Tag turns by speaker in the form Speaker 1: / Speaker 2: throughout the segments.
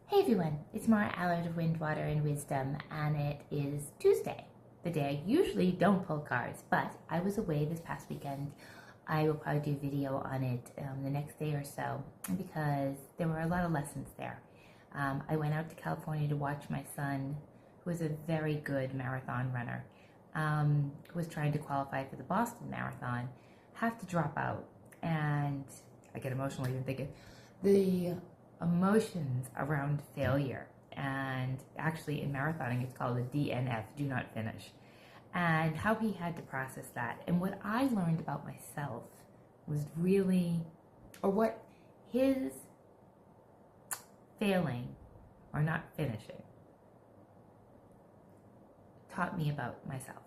Speaker 1: Hey everyone, it's Mara Allard of Wind, Water, and Wisdom, and it is Tuesday, the day I usually don't pull cards, but I was away this past weekend. I will probably do a video on it the next day or so because there were a lot of lessons there. I went out to California to watch my son, who is a very good marathon runner, who was trying to qualify for the Boston Marathon, have to drop out, and I get emotional even thinking the emotions around failure, and actually in marathoning it's called a DNF, do not finish, and how he had to process that. And what I learned about myself was really, or what his failing or not finishing taught me about myself.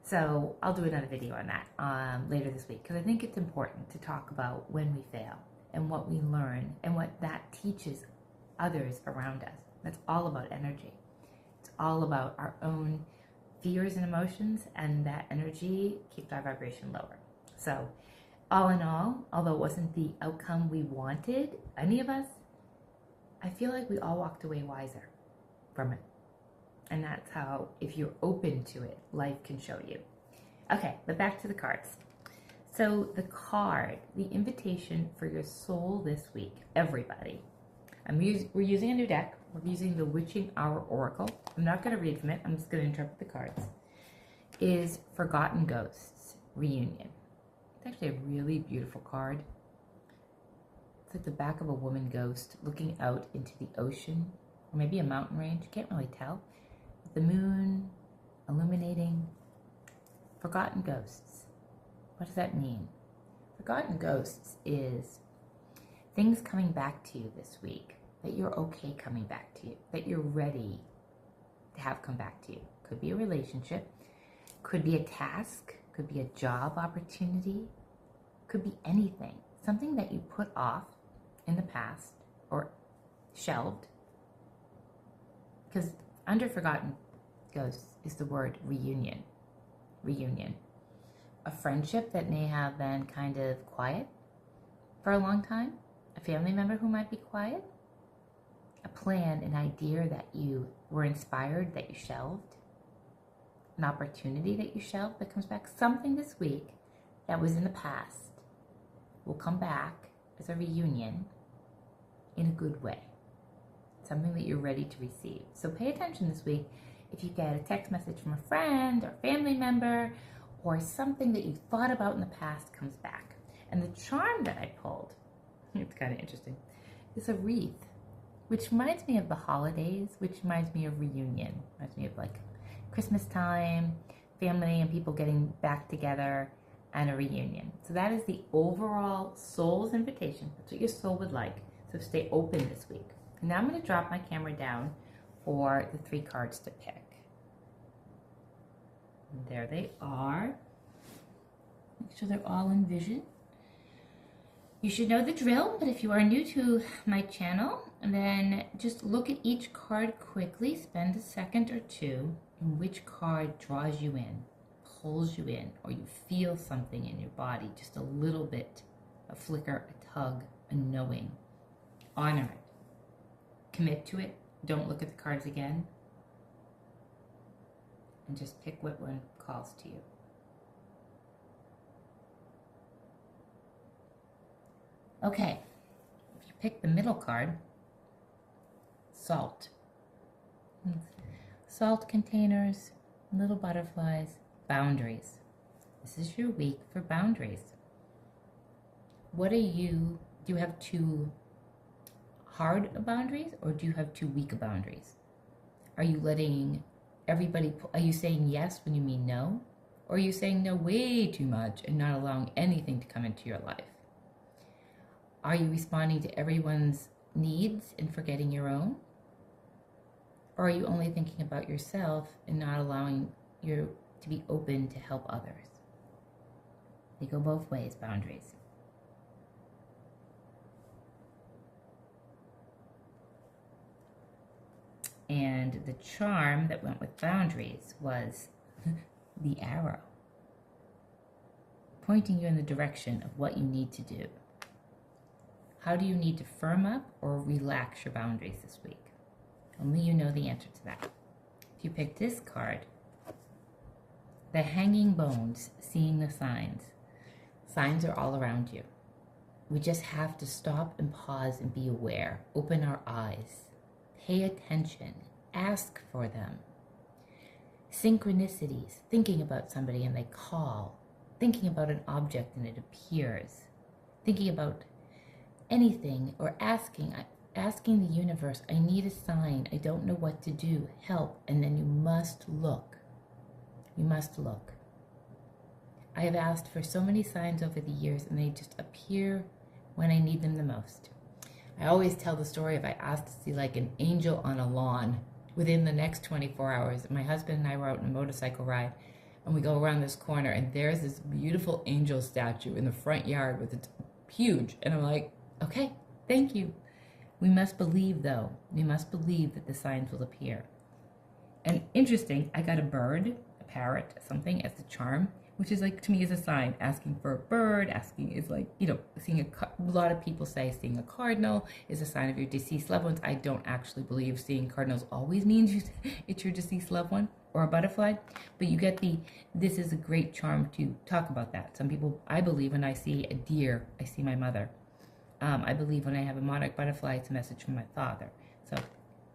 Speaker 1: So I'll do another video on that later this week, because I think it's important to talk about when we fail and what we learn and what that teaches others around us. That's all about energy. It's all about our own fears and emotions, and that energy keeps our vibration lower. So all in all, although it wasn't the outcome we wanted, any of us, I feel like we all walked away wiser from it. And that's how, if you're open to it, life can show you. Okay, but back to the cards. So the card, the invitation for your soul this week, everybody. We're using a new deck. We're using the Witching Hour Oracle. I'm not going to read from it. I'm just going to interpret the cards. Is Forgotten Ghosts Reunion. It's actually a really beautiful card. It's like the back of a woman ghost looking out into the ocean, or maybe a mountain range. You can't really tell. The moon illuminating. Forgotten Ghosts. What does that mean? Forgotten Ghosts is things coming back to you this week, that you're okay coming back to you, that you're ready to have come back to you. Could be a relationship, could be a task, could be a job opportunity, could be anything. Something that you put off in the past or shelved. Because under Forgotten Ghosts is the word reunion. Reunion. A friendship that may have been kind of quiet for a long time, a family member who might be quiet, a plan, an idea that you were inspired, that you shelved, an opportunity that you shelved that comes back. Something this week that was in the past will come back as a reunion in a good way. Something that you're ready to receive. So pay attention this week. If you get a text message from a friend or family member, or something that you thought about in the past comes back. And the charm that I pulled, it's kind of interesting, is a wreath, which reminds me of the holidays, which reminds me of reunion. Reminds me of like Christmas time, family and people getting back together, and a reunion. So that is the overall soul's invitation. That's what your soul would like. So stay open this week. And now I'm going to drop my camera down for the 3 cards to pick. And there they are. Make sure they're all in vision. You should know the drill, but if you are new to my channel, then just look at each card quickly, spend a second or two, and which card draws you in, pulls you in, or you feel something in your body, just a little bit, a flicker, a tug, a knowing. Honor it. Commit to it. Don't look at the cards again. And just pick what one calls to you. Okay, if you pick the middle card, salt. Salt containers, little butterflies, boundaries. This is your week for boundaries. What are you, do you have 2 hard boundaries, or do you have 2 weak boundaries? Are you letting everybody, are you saying yes when you mean no? Or are you saying no way too much and not allowing anything to come into your life? Are you responding to everyone's needs and forgetting your own? Or are you only thinking about yourself and not allowing you to be open to help others? They go both ways, boundaries. And the charm that went with boundaries was the arrow, pointing you in the direction of what you need to do. How do you need to firm up or relax your boundaries this week? Only you know the answer to that. If you pick this card, the hanging bones, seeing the signs. Signs are all around you. We just have to stop and pause and be aware. Open our eyes. Pay attention. Ask for them. Synchronicities, thinking about somebody and they call. Thinking about an object and it appears. Thinking about anything or asking the universe, I need a sign. I don't know what to do. Help. And then you must look. You must look. I have asked for so many signs over the years and they just appear when I need them the most. I always tell the story of I asked to see like an angel on a lawn within the next 24 hours. My husband and I were out on a motorcycle ride and we go around this corner and there's this beautiful angel statue in the front yard with it's huge. And I'm like, okay, thank you. We must believe though. We must believe that the signs will appear. And interesting, I got a bird, a parrot, something as the charm, which is like, to me, is a sign. Asking for a bird, asking is like, seeing a lot of people say seeing a cardinal is a sign of your deceased loved ones. I don't actually believe seeing cardinals always means it's your deceased loved one or a butterfly, but you get this is a great charm to talk about that. Some people, I believe when I see a deer, I see my mother. I believe when I have a monarch butterfly, it's a message from my father. So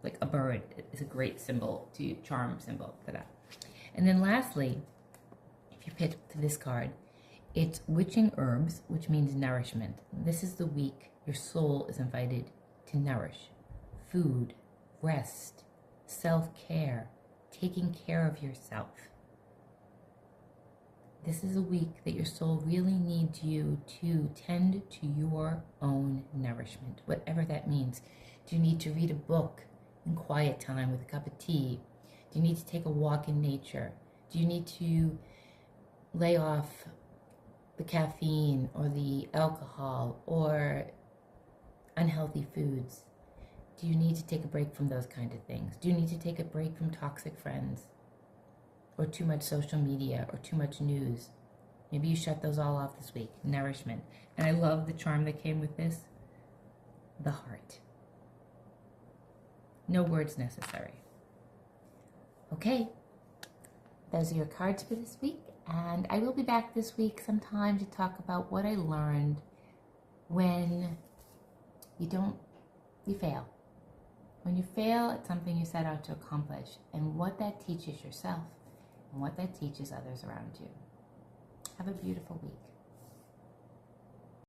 Speaker 1: like a bird is a great symbol, charm symbol for that. And then lastly, if you pick this card, it's witching herbs, which means nourishment. This is the week your soul is invited to nourish. Food, rest, self-care, taking care of yourself. This is a week that your soul really needs you to tend to your own nourishment, whatever that means. Do you need to read a book in quiet time with a cup of tea? Do you need to take a walk in nature? Do you need to lay off the caffeine or the alcohol or unhealthy foods? Do you need to take a break from those kind of things? Do you need to take a break from toxic friends or too much social media or too much news? Maybe you shut those all off this week. Nourishment. And I love the charm that came with this. The heart. No words necessary. Okay. Those are your cards for this week. And I will be back this week sometime to talk about what I learned when you fail. When you fail at something you set out to accomplish, and what that teaches yourself and what that teaches others around you. Have a beautiful week.